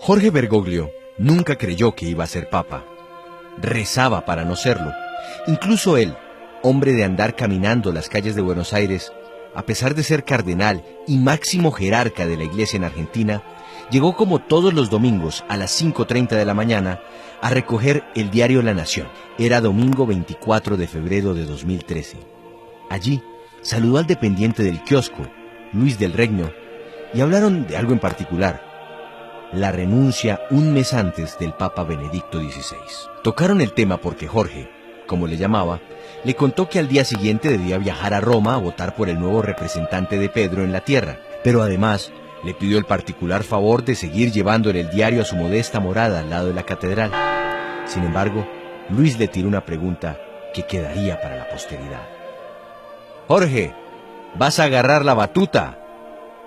Jorge Bergoglio nunca creyó que iba a ser papa. Rezaba para no serlo. Incluso él, hombre de andar caminando las calles de Buenos Aires, a pesar de ser cardenal y máximo jerarca de la iglesia en Argentina, llegó como todos los domingos a las 5:30 de la mañana a recoger el diario La Nación. Era domingo 24 de febrero de 2013. Allí saludó al dependiente del kiosco, Luis del Regno, y hablaron de algo en particular: la renuncia un mes antes del Papa Benedicto XVI. Tocaron el tema porque Jorge, como le llamaba, le contó que al día siguiente debía viajar a Roma a votar por el nuevo representante de Pedro en la tierra, pero además le pidió el particular favor de seguir llevándole el diario a su modesta morada al lado de la catedral. Sin embargo, Luis le tiró una pregunta que quedaría para la posteridad. «Jorge, ¿vas a agarrar la batuta?».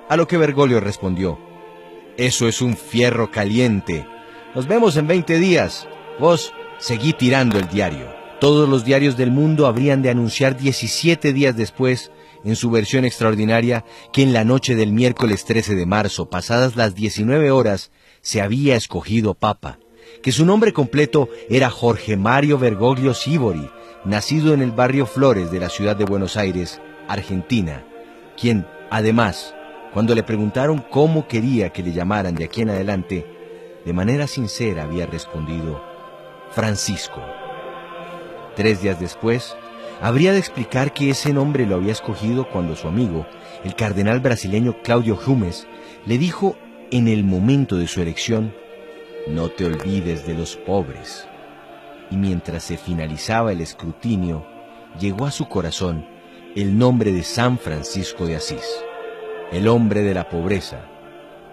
A lo que Bergoglio respondió: «Eso es un fierro caliente. Nos vemos en 20 días. Vos seguí tirando el diario». Todos los diarios del mundo habrían de anunciar 17 días después, en su versión extraordinaria, que en la noche del miércoles 13 de marzo, pasadas las 19 horas, se había escogido papa, que su nombre completo era Jorge Mario Bergoglio Sívori, nacido en el barrio Flores de la ciudad de Buenos Aires, Argentina, quien, además, cuando le preguntaron cómo quería que le llamaran de aquí en adelante, de manera sincera había respondido: Francisco. 3 días después, habría de explicar que ese nombre lo había escogido cuando su amigo, el cardenal brasileño Claudio Humes, le dijo en el momento de su elección: «No te olvides de los pobres». Y mientras se finalizaba el escrutinio, llegó a su corazón el nombre de San Francisco de Asís, el hombre de la pobreza,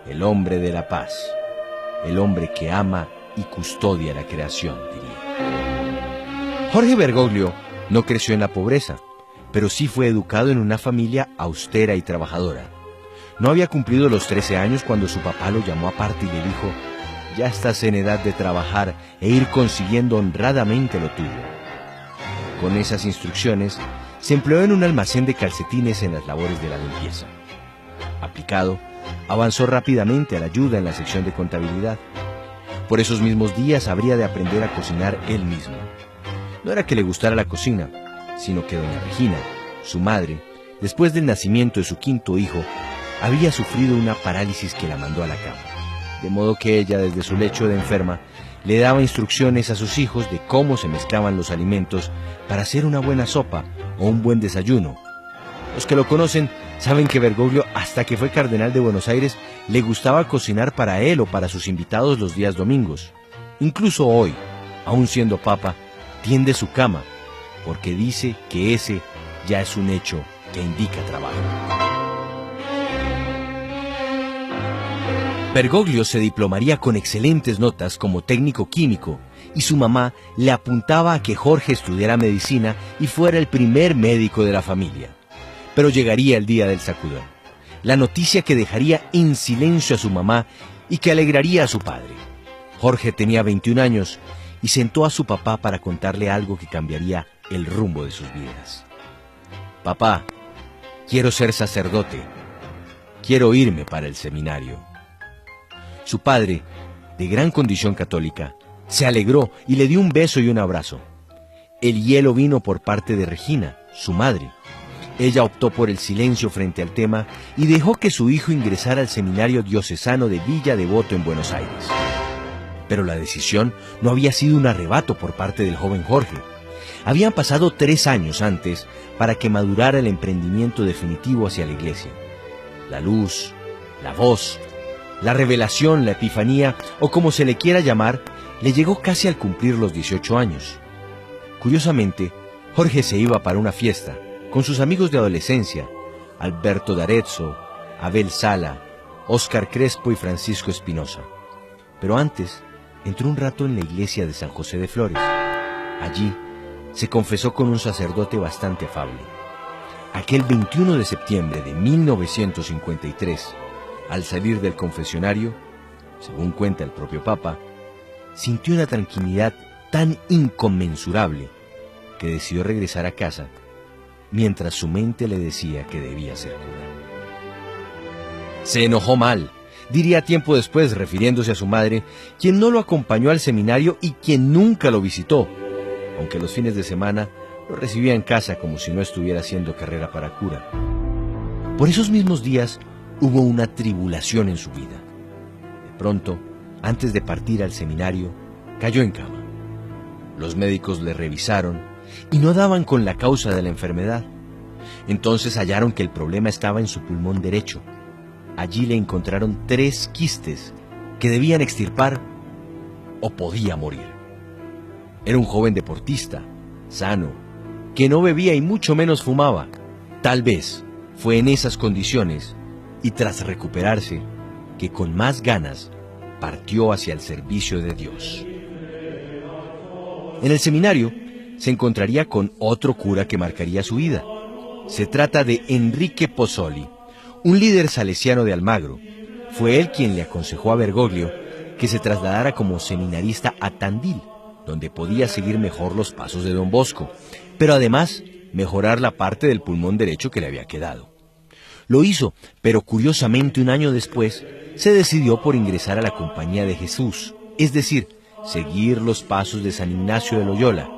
el hombre de la paz, el hombre que ama y custodia la creación, diría. Jorge Bergoglio no creció en la pobreza, pero sí fue educado en una familia austera y trabajadora. No había cumplido los 13 años cuando su papá lo llamó aparte y le dijo: «Ya estás en edad de trabajar e ir consiguiendo honradamente lo tuyo». Con esas instrucciones, se empleó en un almacén de calcetines en las labores de la limpieza. Aplicado, avanzó rápidamente a la ayuda en la sección de contabilidad. Por esos mismos días habría de aprender a cocinar él mismo. No era que le gustara la cocina, sino que doña Regina, su madre, después del nacimiento de su 5º hijo, había sufrido una parálisis que la mandó a la cama. De modo que ella, desde su lecho de enferma, le daba instrucciones a sus hijos de cómo se mezclaban los alimentos para hacer una buena sopa o un buen desayuno. Los que lo conocen saben que Bergoglio, hasta que fue cardenal de Buenos Aires, le gustaba cocinar para él o para sus invitados los días domingos. Incluso hoy, aún siendo papa, tiende su cama, porque dice que ese ya es un hecho que indica trabajo. Bergoglio se diplomaría con excelentes notas como técnico químico, y su mamá le apuntaba a que Jorge estudiara medicina y fuera el primer médico de la familia. Pero llegaría el día del sacudón, la noticia que dejaría en silencio a su mamá y que alegraría a su padre. Jorge tenía 21 años y sentó a su papá para contarle algo que cambiaría el rumbo de sus vidas. «Papá, quiero ser sacerdote. Quiero irme para el seminario». Su padre, de gran condición católica, se alegró y le dio un beso y un abrazo. El hielo vino por parte de Regina, su madre. Ella optó por el silencio frente al tema y dejó que su hijo ingresara al seminario diocesano de Villa Devoto en Buenos Aires. Pero la decisión no había sido un arrebato por parte del joven Jorge. Habían pasado 3 años antes para que madurara el emprendimiento definitivo hacia la iglesia. La luz, la voz, la revelación, la epifanía, o como se le quiera llamar, le llegó casi al cumplir los 18 años. Curiosamente, Jorge se iba para una fiesta con sus amigos de adolescencia, Alberto D'Arezzo, Abel Sala, Óscar Crespo y Francisco Espinosa. Pero antes, entró un rato en la iglesia de San José de Flores. Allí, se confesó con un sacerdote bastante afable. Aquel 21 de septiembre de 1953, al salir del confesionario, según cuenta el propio Papa, sintió una tranquilidad tan inconmensurable que decidió regresar a casa, mientras su mente le decía que debía ser cura. Se enojó mal, Diría tiempo después, refiriéndose a su madre, quien no lo acompañó al seminario y quien nunca lo visitó, aunque los fines de semana lo recibía en casa como si no estuviera haciendo carrera para cura. Por esos mismos días hubo una tribulación en su vida. De pronto, antes de partir al seminario, cayó en cama. Los médicos le revisaron y no daban con la causa de la enfermedad. Entonces hallaron que el problema estaba en su pulmón derecho. Allí le encontraron 3 quistes que debían extirpar o podía morir. Era un joven deportista, sano, que no bebía y mucho menos fumaba. Tal vez fue en esas condiciones y tras recuperarse que con más ganas partió hacia el servicio de Dios. En el seminario se encontraría con otro cura que marcaría su vida. Se trata de Enrique Pozzoli, un líder salesiano de Almagro. Fue él quien le aconsejó a Bergoglio que se trasladara como seminarista a Tandil, donde podía seguir mejor los pasos de Don Bosco, pero además mejorar la parte del pulmón derecho que le había quedado. Lo hizo, pero curiosamente un año después se decidió por ingresar a la Compañía de Jesús, es decir, seguir los pasos de San Ignacio de Loyola,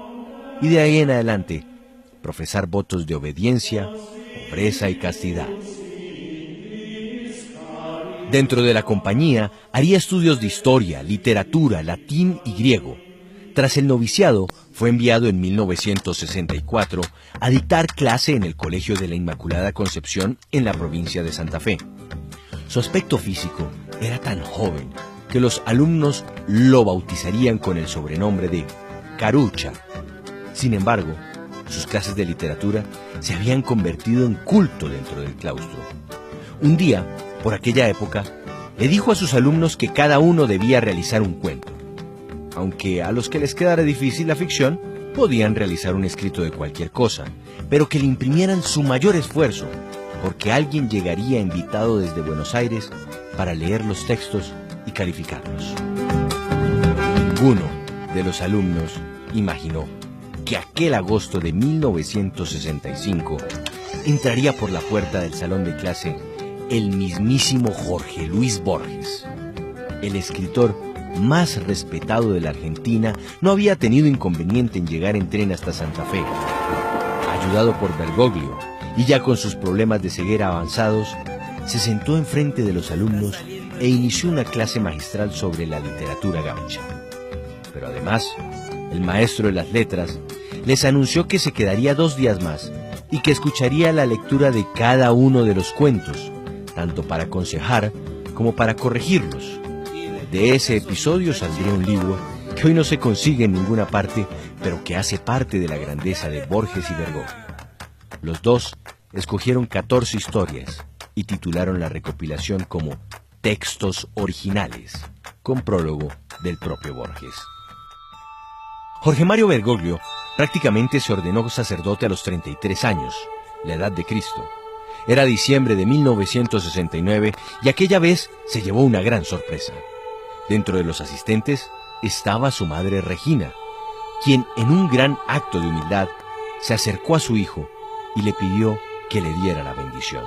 y de ahí en adelante profesar votos de obediencia, pobreza y castidad. Dentro de la compañía haría estudios de historia, literatura, latín y griego. Tras el noviciado, fue enviado en 1964 a dictar clase en el Colegio de la Inmaculada Concepción en la provincia de Santa Fe. Su aspecto físico era tan joven que los alumnos lo bautizarían con el sobrenombre de Carucha. Sin embargo, sus clases de literatura se habían convertido en culto dentro del claustro. Un día, por aquella época, le dijo a sus alumnos que cada uno debía realizar un cuento. Aunque a los que les quedara difícil la ficción, podían realizar un escrito de cualquier cosa, pero que le imprimieran su mayor esfuerzo, porque alguien llegaría invitado desde Buenos Aires para leer los textos y calificarlos. Ninguno de los alumnos imaginó que aquel agosto de 1965 entraría por la puerta del salón de clase el mismísimo Jorge Luis Borges. El escritor más respetado de la Argentina no había tenido inconveniente en llegar en tren hasta Santa Fe. Ayudado por Bergoglio y ya con sus problemas de ceguera avanzados, se sentó enfrente de los alumnos e inició una clase magistral sobre la literatura gaucha. Pero además, el maestro de las letras les anunció que se quedaría 2 días más y que escucharía la lectura de cada uno de los cuentos, tanto para aconsejar como para corregirlos. De ese episodio saldría un libro que hoy no se consigue en ninguna parte, pero que hace parte de la grandeza de Borges y Bergoglio. Los dos escogieron 14 historias y titularon la recopilación como Textos Originales, con prólogo del propio Borges. Jorge Mario Bergoglio prácticamente se ordenó sacerdote a los 33 años, la edad de Cristo. Era diciembre de 1969 y aquella vez se llevó una gran sorpresa. Dentro de los asistentes estaba su madre Regina, quien en un gran acto de humildad se acercó a su hijo y le pidió que le diera la bendición.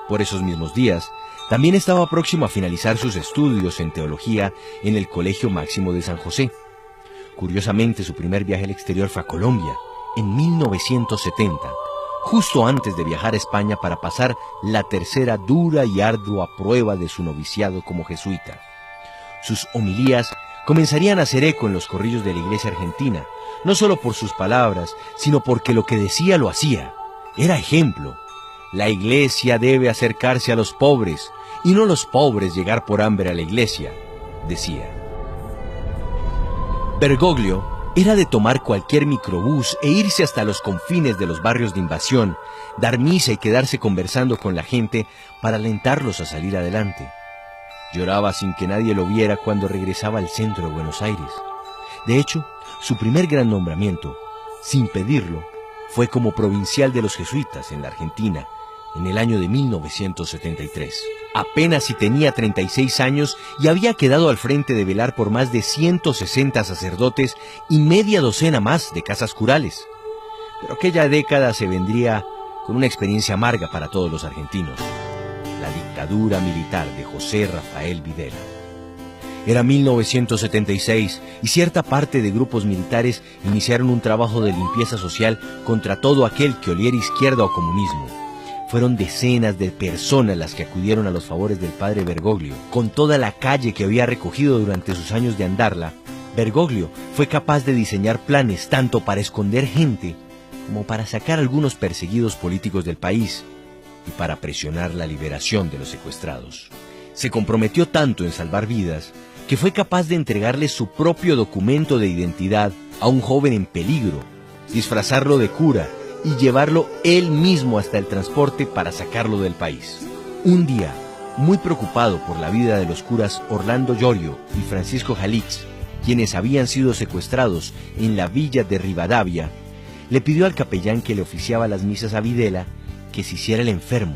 Por esos mismos días, también estaba próximo a finalizar sus estudios en teología en el Colegio Máximo de San José. Curiosamente, su primer viaje al exterior fue a Colombia, en 1970, justo antes de viajar a España para pasar la tercera dura y ardua prueba de su noviciado como jesuita. Sus homilías comenzarían a hacer eco en los corrillos de la iglesia argentina, no solo por sus palabras, sino porque lo que decía lo hacía. Era ejemplo. La iglesia debe acercarse a los pobres, y no los pobres llegar por hambre a la iglesia, decía. Bergoglio era de tomar cualquier microbús e irse hasta los confines de los barrios de invasión, dar misa y quedarse conversando con la gente para alentarlos a salir adelante. Lloraba sin que nadie lo viera cuando regresaba al centro de Buenos Aires. De hecho, su primer gran nombramiento, sin pedirlo, fue como provincial de los jesuitas en la Argentina, en el año de 1973. Apenas si tenía 36 años y había quedado al frente de velar por más de 160 sacerdotes y media docena más de casas curales. Pero aquella década se vendría con una experiencia amarga para todos los argentinos. la dictadura militar de José Rafael Videla. Era 1976 y cierta parte de grupos militares iniciaron un trabajo de limpieza social contra todo aquel que oliera izquierda o comunismo. Fueron decenas de personas las que acudieron a los favores del padre Bergoglio. Con toda la calle que había recogido durante sus años de andarla, Bergoglio fue capaz de diseñar planes tanto para esconder gente como para sacar a algunos perseguidos políticos del país y para presionar la liberación de los secuestrados. Se comprometió tanto en salvar vidas que fue capaz de entregarle su propio documento de identidad a un joven en peligro, disfrazarlo de cura y llevarlo él mismo hasta el transporte para sacarlo del país. Un día, muy preocupado por la vida de los curas Orlando Llorio y Francisco Jalix, quienes habían sido secuestrados en la villa de Rivadavia, le pidió al capellán que le oficiaba las misas a Videla que se hiciera el enfermo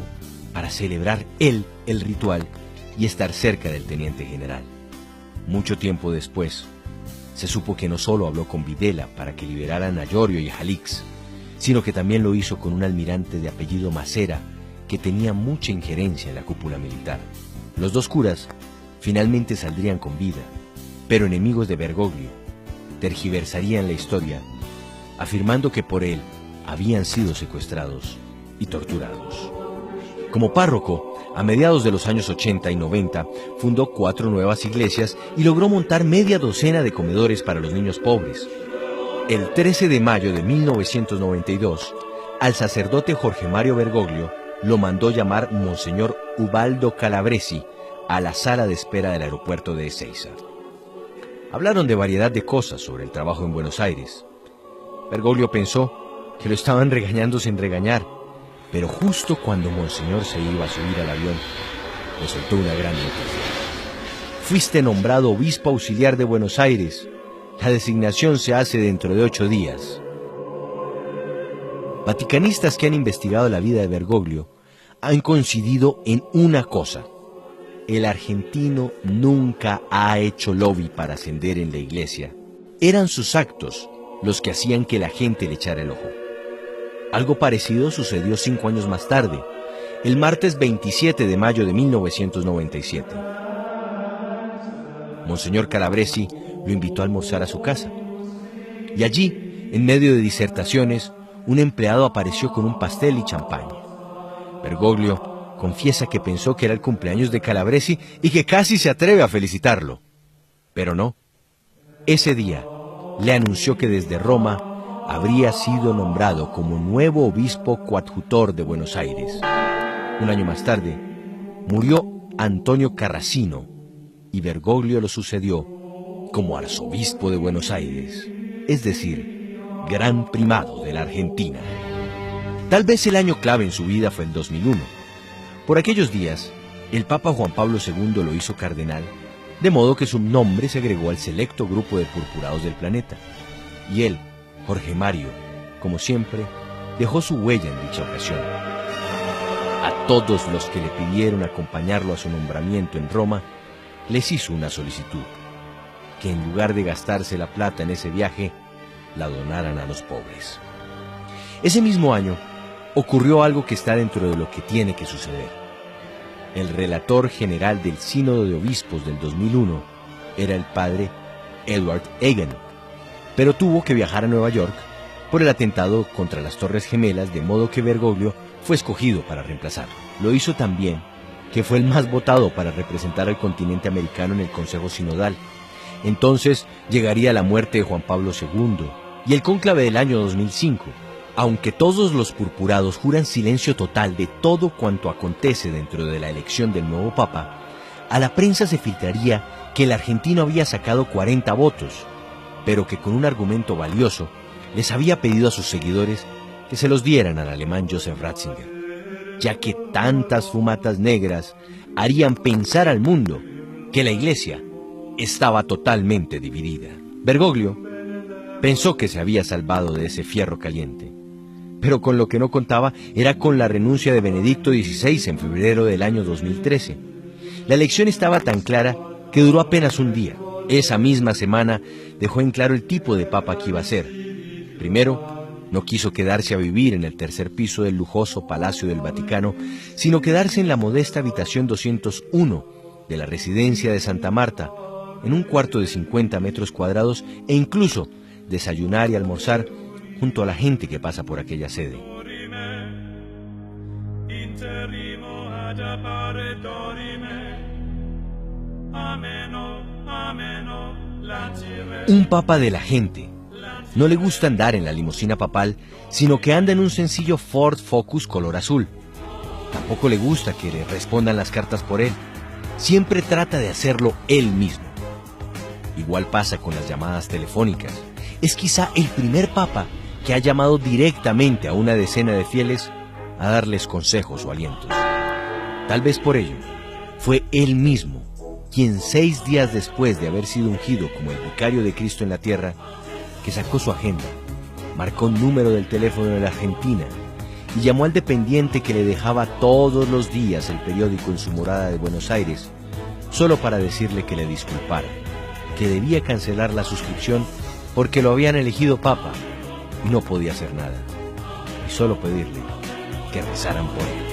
para celebrar él el ritual y estar cerca del teniente general. Mucho tiempo después, se supo que no solo habló con Videla para que liberaran a Llorio y a Jalix, sino que también lo hizo con un almirante de apellido Macera que tenía mucha injerencia en la cúpula militar. Los dos curas finalmente saldrían con vida, pero enemigos de Bergoglio tergiversarían la historia, afirmando que por él habían sido secuestrados y torturados. Como párroco, a mediados de los años 80 y 90, fundó 4 nuevas iglesias y logró montar media docena de comedores para los niños pobres. El 13 de mayo de 1992, al sacerdote Jorge Mario Bergoglio lo mandó llamar Monseñor Ubaldo Calabresi a la sala de espera del aeropuerto de Ezeiza. Hablaron de variedad de cosas sobre el trabajo en Buenos Aires. Bergoglio pensó que lo estaban regañando sin regañar, pero justo cuando Monseñor se iba a subir al avión, le soltó una gran noticia. Fuiste nombrado obispo auxiliar de Buenos Aires. La designación se hace dentro de 8 días. Vaticanistas que han investigado la vida de Bergoglio han coincidido en una cosa: el argentino nunca ha hecho lobby para ascender en la iglesia. Eran sus actos los que hacían que la gente le echara el ojo. Algo parecido sucedió 5 años más tarde, el martes 27 de mayo de 1997. Monseñor Calabresi lo invitó a almorzar a su casa. Y allí, en medio de disertaciones, un empleado apareció con un pastel y champaña. Bergoglio confiesa que pensó que era el cumpleaños de Calabresi y que casi se atreve a felicitarlo. Pero no. Ese día le anunció que desde Roma habría sido nombrado como nuevo obispo coadjutor de Buenos Aires. Un año más tarde, murió Antonio Carracino y Bergoglio lo sucedió como arzobispo de Buenos Aires, es decir, gran primado de la Argentina. Tal vez el año clave en su vida fue el 2001. Por aquellos días, el Papa Juan Pablo II lo hizo cardenal, de modo que su nombre se agregó al selecto grupo de purpurados del planeta. Y él, Jorge Mario, como siempre, dejó su huella en dicha ocasión. A todos los que le pidieron acompañarlo a su nombramiento en Roma, les hizo una solicitud: que en lugar de gastarse la plata en ese viaje, la donaran a los pobres. Ese mismo año, ocurrió algo que está dentro de lo que tiene que suceder. El relator general del Sínodo de Obispos del 2001 era el padre Edward Egan, pero tuvo que viajar a Nueva York por el atentado contra las Torres Gemelas, de modo que Bergoglio fue escogido para reemplazarlo. Lo hizo también que fue el más votado para representar al continente americano en el Consejo Sinodal. Entonces llegaría la muerte de Juan Pablo II y el cónclave del año 2005. Aunque todos los purpurados juran silencio total de todo cuanto acontece dentro de la elección del nuevo Papa, a la prensa se filtraría que el argentino había sacado 40 votos, pero que con un argumento valioso les había pedido a sus seguidores que se los dieran al alemán Joseph Ratzinger, ya que tantas fumatas negras harían pensar al mundo que la iglesia estaba totalmente dividida. Bergoglio pensó que se había salvado de ese fierro caliente, pero con lo que no contaba era con la renuncia de Benedicto XVI en febrero del año 2013. La elección estaba tan clara que duró apenas un día. Esa misma semana dejó en claro el tipo de papa que iba a ser. Primero, No quiso quedarse a vivir en el tercer piso del lujoso Palacio del Vaticano, sino quedarse en la modesta habitación 201 de la residencia de Santa Marta, en un cuarto de 50 metros cuadrados, e incluso desayunar y almorzar junto a la gente que pasa por aquella sede. Un papa de la gente. No le gusta andar en la limusina papal, sino que anda en un sencillo Ford Focus color azul. Tampoco le gusta que le respondan las cartas por él. Siempre trata de hacerlo él mismo. Igual pasa con las llamadas telefónicas. Es quizá el primer papa que ha llamado directamente a una decena de fieles a darles consejos o alientos. Tal vez por ello, fue él mismo quien 6 días después de haber sido ungido como el vicario de Cristo en la tierra, que sacó su agenda, marcó un número del teléfono de la Argentina y llamó al dependiente que le dejaba todos los días el periódico en su morada de Buenos Aires, solo para decirle que le disculpara, que debía cancelar la suscripción porque lo habían elegido papa y no podía hacer nada, y solo pedirle que rezaran por él.